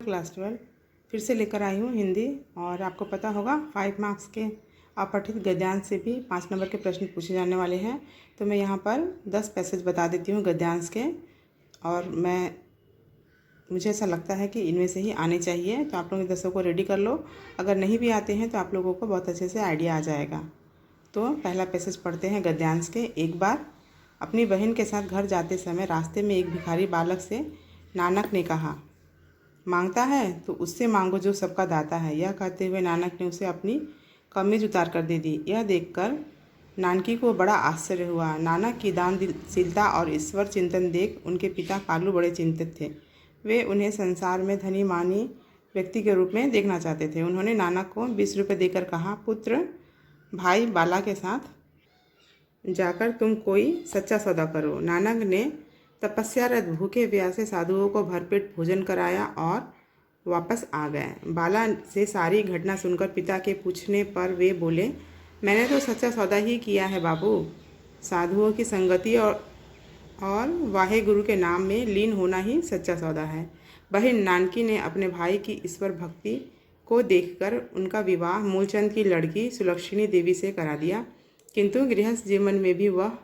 Class 12 फिर से लेकर आई हूँ हिंदी। और आपको पता होगा 5 मार्क्स के अपठित गद्यांश से भी 5 नंबर के प्रश्न पूछे जाने वाले हैं। तो मैं यहाँ पर 10 पैसेज बता देती हूँ गद्यांश के, और मुझे ऐसा लगता है कि इनमें से ही आने चाहिए। तो आप लोग इन 10 को रेडी कर लो। अगर नहीं भी आते हैं तो आप लोगों को बहुत अच्छे से आइडिया आ जाएगा। तो पहला पैसेज पढ़ते हैं गद्यांश के। एक बार अपनी बहन के साथ घर जाते समय रास्ते में एक भिखारी बालक से नानक ने कहा, मांगता है तो उससे मांगो जो सबका दाता है। यह कहते हुए नानक ने उसे अपनी कमीज उतार कर दे दी। यह देखकर नानकी को बड़ा आश्चर्य हुआ। नानक की दानशीलता और ईश्वर चिंतन देख उनके पिता कालू बड़े चिंतित थे। वे उन्हें संसार में धनी मानी व्यक्ति के रूप में देखना चाहते थे। उन्होंने नानक को 20 रुपये देकर कहा, पुत्र, भाई बाला के साथ जाकर तुम कोई सच्चा सौदा करो। नानक ने तपस्यारत भूखे प्यासे साधुओं को भरपेट भोजन कराया और वापस आ गए। बाला से सारी घटना सुनकर पिता के पूछने पर वे बोले, मैंने तो सच्चा सौदा ही किया है बाबू। साधुओं की संगति और वाहे गुरु के नाम में लीन होना ही सच्चा सौदा है। बहन नानकी ने अपने भाई की ईश्वर भक्ति को देखकर उनका विवाह मूलचंद की लड़की सुलक्षणी देवी से करा दिया, किंतु गृहस्थ जीवन में भी वह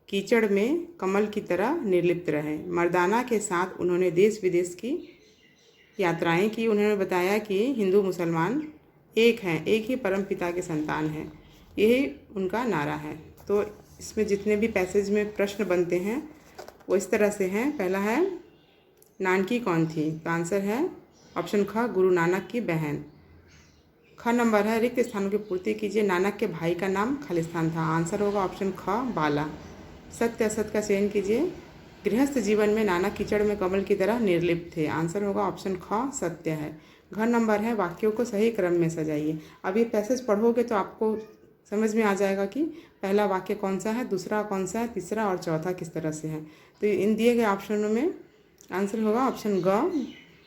कीचड़ में कमल की तरह निर्लिप्त रहे। मर्दाना के साथ उन्होंने देश विदेश की यात्राएं की। उन्होंने बताया कि हिंदू मुसलमान एक हैं, एक ही परम पिता के संतान हैं। यही उनका नारा है। तो इसमें जितने भी पैसेज में प्रश्न बनते हैं वो इस तरह से हैं। पहला है, नानकी कौन थी? तो आंसर है ऑप्शन ख, गुरु नानक की बहन। ख नंबर है, रिक्त स्थानों की पूर्ति कीजिए। नानक के भाई का नाम खालिस्तान था। आंसर होगा ऑप्शन ख, बाला। सत्य असत्य का चयन कीजिए। गृहस्थ जीवन में नानक कीचड़ में कमल की तरह निर्लिप्त थे। आंसर होगा ऑप्शन ख, सत्य है। घ नंबर है, वाक्यों को सही क्रम में सजाइए। अब ये पैसेज पढ़ोगे तो आपको समझ में आ जाएगा कि पहला वाक्य कौन सा है, दूसरा कौन सा है, तीसरा और चौथा किस तरह से है। तो इन दिए गए ऑप्शनों में आंसर होगा ऑप्शन ग,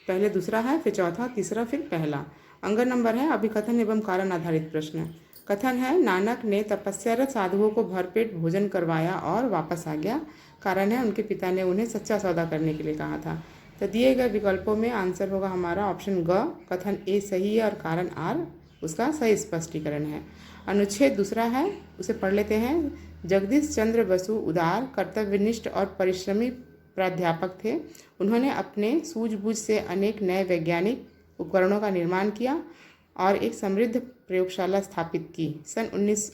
पहले दूसरा है, फिर चौथा, तीसरा, फिर पहला। अंग नंबर है, अभिकथन एवं कारण आधारित प्रश्न। कथन है, नानक ने तपस्यारत साधुओं को भरपेट भोजन करवाया और वापस आ गया। कारण है, उनके पिता ने उन्हें सच्चा सौदा करने के लिए कहा था। तो दिए गए विकल्पों में आंसर होगा हमारा ऑप्शन ग, कथन ए सही है और कारण आर उसका सही स्पष्टीकरण है। अनुच्छेद दूसरा है, उसे पढ़ लेते हैं। जगदीश चंद्र बसु उदार, कर्तव्यनिष्ठ और परिश्रमी प्राध्यापक थे। उन्होंने अपने सूझबूझ से अनेक नए वैज्ञानिक उपकरणों का निर्माण किया और एक समृद्ध प्रयोगशाला स्थापित की। सन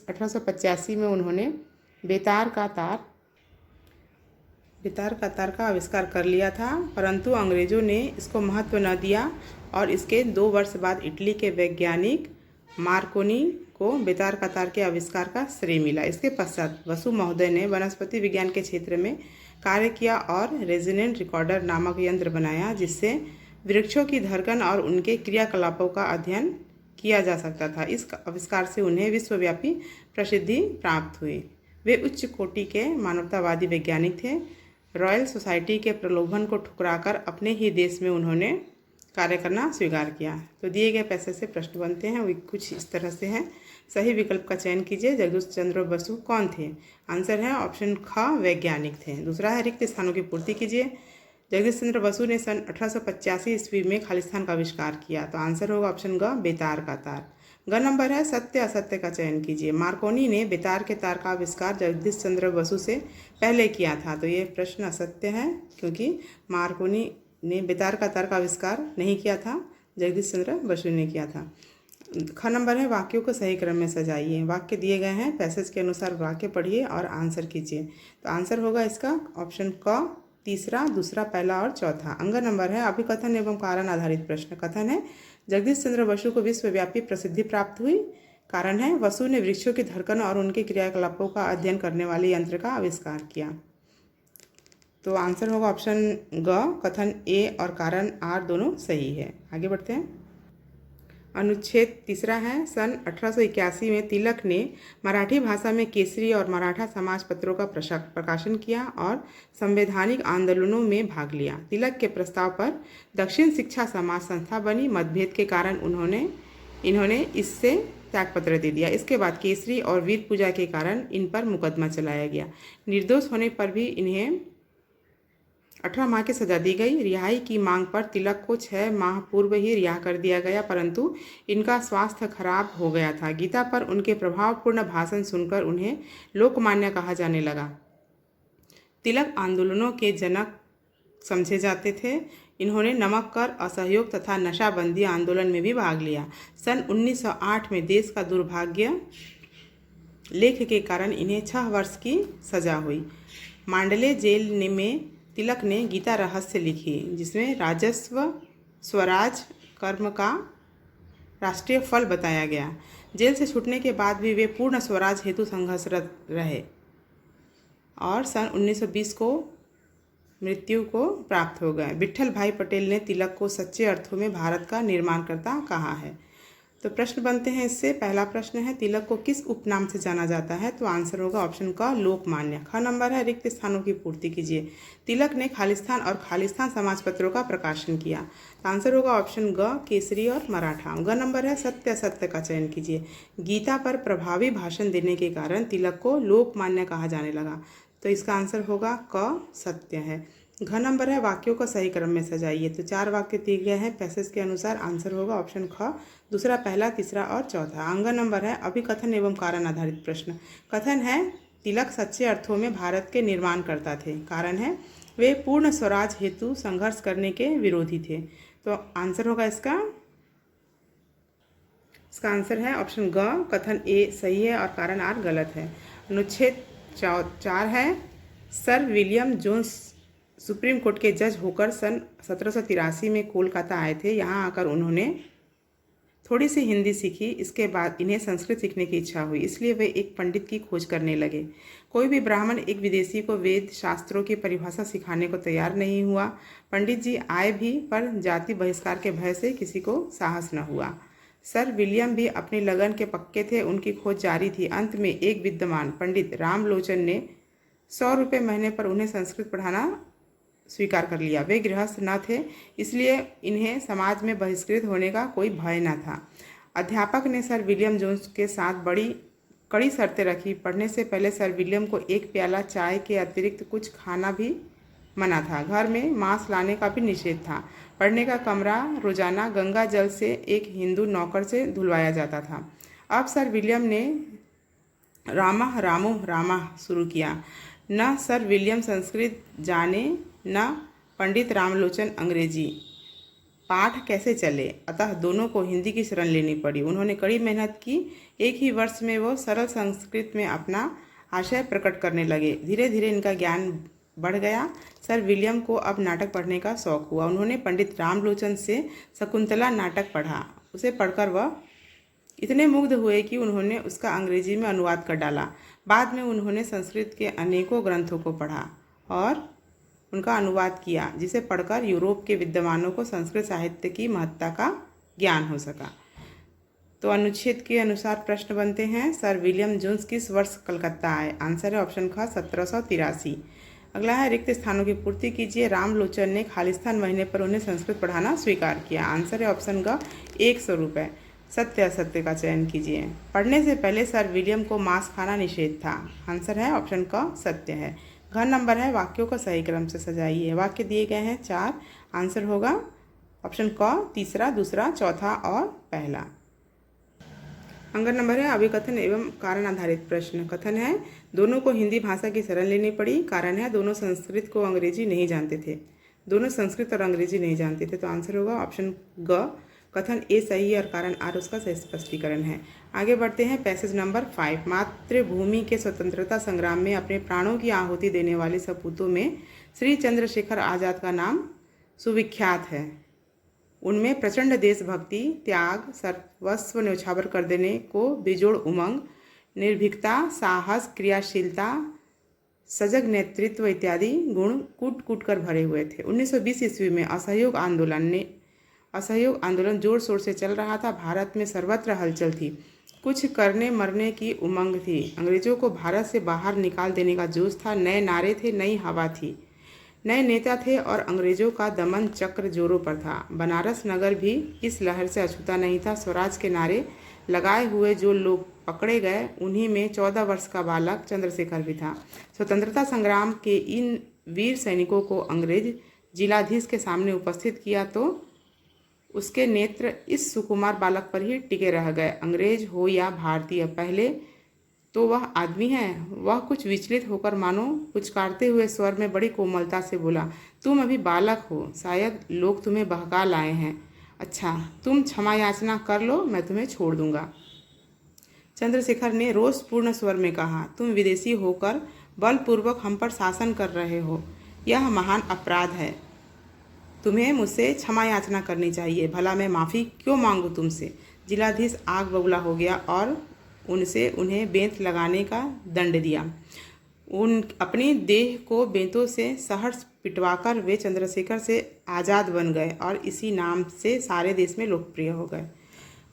1885 में उन्होंने बेतार का तार का आविष्कार कर लिया था, परंतु अंग्रेजों ने इसको महत्व न दिया और इसके 2 वर्ष बाद इटली के वैज्ञानिक मार्कोनी को बेतार का तार के आविष्कार का श्रेय मिला। इसके पश्चात बसु महोदय ने वनस्पति विज्ञान के क्षेत्र में कार्य किया और रेजोनेंट रिकॉर्डर नामक यंत्र बनाया, जिससे वृक्षों की धड़कन और उनके क्रियाकलापों का अध्ययन किया जा सकता था। इस आविष्कार से उन्हें विश्वव्यापी प्रसिद्धि प्राप्त हुई। वे उच्च कोटि के मानवतावादी वैज्ञानिक थे। रॉयल सोसाइटी के प्रलोभन को ठुकराकर अपने ही देश में उन्होंने कार्य करना स्वीकार किया। तो दिए गए पैसेज से प्रश्न बनते हैं, वे कुछ इस तरह से हैं। सही विकल्प का चयन कीजिए। जगदीश चंद्र बसु कौन थे? आंसर है ऑप्शन ख, वैज्ञानिक थे। दूसरा है, रिक्त स्थानों की पूर्ति कीजिए। जगदीश चंद्र बसु ने सन 1885 ईस्वी में खालिस्तान का आविष्कार किया। तो आंसर होगा ऑप्शन ग, बेतार का तार। ग नंबर है, सत्य असत्य का चयन कीजिए। मार्कोनी ने बेतार के तार का आविष्कार जगदीश चंद्र बसु से पहले किया था। तो ये प्रश्न असत्य है, क्योंकि मार्कोनी ने बेतार का तार का आविष्कार नहीं किया था, जगदीश चंद्र बसु ने किया था। ख नंबर है, वाक्यों को सही क्रम में सजाइए। वाक्य दिए गए हैं, पैसेज के अनुसार वाक्य पढ़िए और आंसर कीजिए। तो आंसर होगा इसका ऑप्शन क, तीसरा, दूसरा, पहला और चौथा। अंग नंबर है, अभिकथन एवं कारण आधारित प्रश्न। कथन है, जगदीश चंद्र बसु को विश्वव्यापी प्रसिद्धि प्राप्त हुई। कारण है, बसु ने वृक्षों की धड़कन और उनके क्रियाकलापों का अध्ययन करने वाले यंत्र का आविष्कार किया। तो आंसर होगा ऑप्शन ग, कथन ए और कारण आर दोनों सही है। आगे बढ़ते हैं। अनुच्छेद तीसरा है, सन 1881 में तिलक ने मराठी भाषा में केसरी और मराठा समाज पत्रों का प्रकाशन किया और संवैधानिक आंदोलनों में भाग लिया। तिलक के प्रस्ताव पर दक्षिण शिक्षा समाज संस्था बनी। मतभेद के कारण उन्होंने इन्होंने इससे त्यागपत्र दे दिया। इसके बाद केसरी और वीर पूजा के कारण इन पर मुकदमा चलाया गया। निर्दोष होने पर भी इन्हें 18 माह की सजा दी गई। रिहाई की मांग पर तिलक को 6 माह पूर्व ही रिहा कर दिया गया, परंतु इनका स्वास्थ्य खराब हो गया था। गीता पर उनके प्रभावपूर्ण भाषण सुनकर उन्हें लोकमान्य कहा जाने लगा। तिलक आंदोलनों के जनक समझे जाते थे। इन्होंने नमक कर, असहयोग तथा नशाबंदी आंदोलन में भी भाग लिया। सन 1908 में देश का दुर्भाग्य लेख के कारण इन्हें 6 वर्ष की सजा हुई। मांडले जेल में तिलक ने गीता रहस्य लिखी, जिसमें राजस्व स्वराज कर्म का राष्ट्रीय फल बताया गया। जेल से छूटने के बाद भी वे पूर्ण स्वराज हेतु संघर्षरत रहे और सन 1920 को मृत्यु को प्राप्त हो गए। विट्ठल भाई पटेल ने तिलक को सच्चे अर्थों में भारत का निर्माणकर्ता कहा है। तो प्रश्न बनते हैं इससे। पहला प्रश्न है, तिलक को किस उपनाम से जाना जाता है? तो आंसर होगा ऑप्शन का लोकमान्य। ख नंबर है, रिक्त स्थानों की पूर्ति कीजिए। तिलक ने खालिस्तान और खालिस्तान समाज पत्रों का प्रकाशन किया। तो आंसर होगा ऑप्शन ग, केसरी और मराठा। ग नंबर है, सत्य असत्य का चयन कीजिए। गीता पर प्रभावी भाषण देने के कारण तिलक को लोकमान्य कहा जाने लगा। तो इसका आंसर होगा क, सत्य है। घ नंबर है, वाक्यों को सही क्रम में सजाइए। तो 4 वाक्य दिए गए हैं पैसेज के अनुसार। आंसर होगा ऑप्शन ख, दूसरा, पहला, तीसरा और चौथा। अंग नंबर है, अभिकथन एवं कारण आधारित प्रश्न। कथन है, तिलक सच्चे अर्थों में भारत के निर्माणकर्ता थे। कारण है, वे पूर्ण स्वराज हेतु संघर्ष करने के विरोधी थे। तो आंसर होगा इसका आंसर है ऑप्शन ग, कथन ए सही है और कारण आर गलत है। अनुच्छेद 4 है, sir William Jones Supreme Court के जज होकर सन 1783 में कोलकाता आए थे। यहाँ आकर उन्होंने थोड़ी सी हिंदी सीखी। इसके बाद इन्हें संस्कृत सीखने की इच्छा हुई, इसलिए वे एक पंडित की खोज करने लगे। कोई भी ब्राह्मण एक विदेशी को वेद शास्त्रों की परिभाषा सिखाने को तैयार नहीं हुआ। पंडित जी आए भी, पर जाति बहिष्कार के भय से किसी को साहस न हुआ। सर विलियम भी अपनी लगन के पक्के थे, उनकी खोज जारी थी। अंत में एक विद्वान पंडित रामलोचन ने 100 रुपये महीने पर उन्हें संस्कृत पढ़ाना स्वीकार कर लिया। वे गृहस्थ न थे, इसलिए इन्हें समाज में बहिष्कृत होने का कोई भय न था। अध्यापक ने सर विलियम जोन्स के साथ बड़ी कड़ी शर्तें रखी। पढ़ने से पहले सर विलियम को 1 प्याला चाय के अतिरिक्त कुछ खाना भी मना था। घर में मांस लाने का भी निषेध था। पढ़ने का कमरा रोजाना गंगा जल से एक हिंदू नौकर से धुलवाया जाता था। अब सर विलियम ने रामा रामो रामा शुरू किया। न सर विलियम संस्कृत जाने, न पंडित रामलोचन अंग्रेजी। पाठ कैसे चले? अतः दोनों को हिंदी की शरण लेनी पड़ी। उन्होंने कड़ी मेहनत की। एक ही वर्ष में वो सरल संस्कृत में अपना आशय प्रकट करने लगे। धीरे धीरे इनका ज्ञान बढ़ गया। सर विलियम को अब नाटक पढ़ने का शौक हुआ। उन्होंने पंडित रामलोचन से शकुंतला नाटक पढ़ा। उसे पढ़कर वह इतने मुग्ध हुए कि उन्होंने उसका अंग्रेजी में अनुवाद कर डाला। बाद में उन्होंने संस्कृत के अनेकों ग्रंथों को पढ़ा और उनका अनुवाद किया, जिसे पढ़कर यूरोप के विद्वानों को संस्कृत साहित्य की महत्ता का ज्ञान हो सका। तो अनुच्छेद के अनुसार प्रश्न बनते हैं, सर विलियम जोन्स किस वर्ष कलकत्ता आए? आंसर है ऑप्शन ख, 1783। अगला है, रिक्त स्थानों की पूर्ति कीजिए। रामलोचन ने खालिस्तान महीने पर उन्हें संस्कृत पढ़ाना स्वीकार किया। आंसर है ऑप्शन ग, 100 रुपये। सत्य असत्य का चयन कीजिए। पढ़ने से पहले सर विलियम को मांस खाना निषेध था। आंसर है ऑप्शन क, सत्य है। घ नंबर है, वाक्यों को सही क्रम से सजाइए। वाक्य दिए गए हैं 4। आंसर होगा ऑप्शन क, तीसरा, दूसरा, चौथा और पहला। अंग नंबर है, अभिकथन एवं कारण आधारित प्रश्न। कथन है, दोनों को हिंदी भाषा की शरण लेनी पड़ी। कारण है, दोनों संस्कृत को अंग्रेजी नहीं जानते थे। दोनों संस्कृत और अंग्रेजी नहीं जानते थे। तो आंसर होगा ऑप्शन ग, कथन ए सही है और कारण आर उसका सही स्पष्टीकरण है। आगे बढ़ते हैं, पैसेज नंबर 5। मातृभूमि के स्वतंत्रता संग्राम में अपने प्राणों की आहुति देने वाले सपूतों में श्री चंद्रशेखर आज़ाद का नाम सुविख्यात है। उनमें प्रचंड देशभक्ति, त्याग, सर्वस्व न्यौछावर कर देने को बेजोड़ उमंग, निर्भीकता, साहस, क्रियाशीलता, सजग नेतृत्व इत्यादि गुण कूट कूट कर भरे हुए थे। 1920 ईस्वी में असहयोग आंदोलन जोर शोर से चल रहा था। भारत में सर्वत्र हलचल थी। कुछ करने मरने की उमंग थी। अंग्रेजों को भारत से बाहर निकाल देने का जोश था। नए नारे थे, नई हवा थी। नए नेता थे और अंग्रेजों का दमन चक्र जोरों पर था। बनारस नगर भी इस लहर से अछूता नहीं था। स्वराज के नारे लगाए हुए जो लोग पकड़े गए उन्हीं में 14 वर्ष का बालक चंद्रशेखर भी था। स्वतंत्रता संग्राम के इन वीर सैनिकों को अंग्रेज जिलाधीश के सामने उपस्थित किया तो उसके नेत्र इस सुकुमार बालक पर ही टिके रह गए। अंग्रेज हो या भारतीय, पहले तो वह आदमी है। वह कुछ विचलित होकर मानो पुचकारते हुए स्वर में बड़ी कोमलता से बोला, तुम अभी बालक हो, शायद लोग तुम्हें बहका लाए हैं। अच्छा, तुम क्षमा याचना कर लो, मैं तुम्हें छोड़ दूंगा। चंद्रशेखर ने रोषपूर्ण स्वर में कहा, तुम विदेशी होकर बलपूर्वक हम पर शासन कर रहे हो, यह महान अपराध है। तुम्हें मुझसे क्षमा याचना करनी चाहिए। भला मैं माफ़ी क्यों मांगू तुमसे। जिलाधीश आग बबूला हो गया और उन्हें बेंत लगाने का दंड दिया। अपनी देह को बेंतों से सहर्ष पिटवाकर वे चंद्रशेखर से आज़ाद बन गए और इसी नाम से सारे देश में लोकप्रिय हो गए।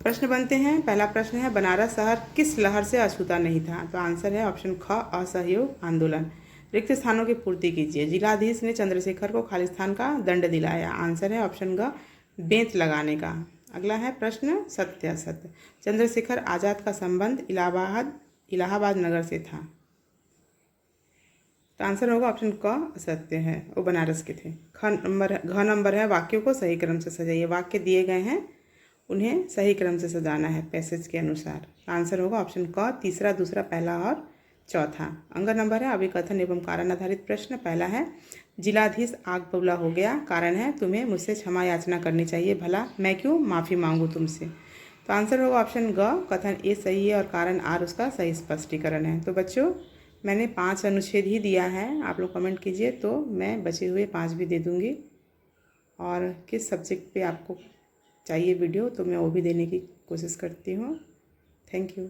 प्रश्न बनते हैं। पहला प्रश्न है, बनारस शहर किस लहर से अछूता नहीं था। तो आंसर है ऑप्शन ख, असहयोग आंदोलन। रिक्त स्थानों की पूर्ति कीजिए। जिलाधीश ने चंद्रशेखर को खालिस्तान का दंड दिलाया। आंसर है ऑप्शन ग, बेंत लगाने का। अगला है प्रश्न सत्यासत्य। चंद्रशेखर आज़ाद का संबंध इलाहाबाद नगर से था। तो आंसर होगा ऑप्शन क, असत्य है, वो बनारस के थे। घ नंबर है, वाक्यों को सही क्रम से सजाइए। वाक्य दिए गए हैं, उन्हें सही क्रम से सजाना है पैसेज के अनुसार। आंसर होगा ऑप्शन क, तीसरा, दूसरा, पहला और चौथा। अंग नंबर है, अभिकथन एवं कारण आधारित प्रश्न। पहला है, जिलाधीश आग बबूला हो गया, कारण है तुम्हें मुझसे क्षमा याचना करनी चाहिए। भला मैं क्यों माफ़ी मांगू तुमसे। तो आंसर होगा ऑप्शन ग, कथन ए सही है और कारण आर उसका सही स्पष्टीकरण है। तो बच्चों, मैंने 5 अनुच्छेद ही दिया है, आप लोग कमेंट कीजिए तो मैं बचे हुए 5 भी दे दूँगी। और किस सब्जेक्ट पे आपको चाहिए वीडियो तो मैं वो भी देने की कोशिश करती हूँ। Thank you.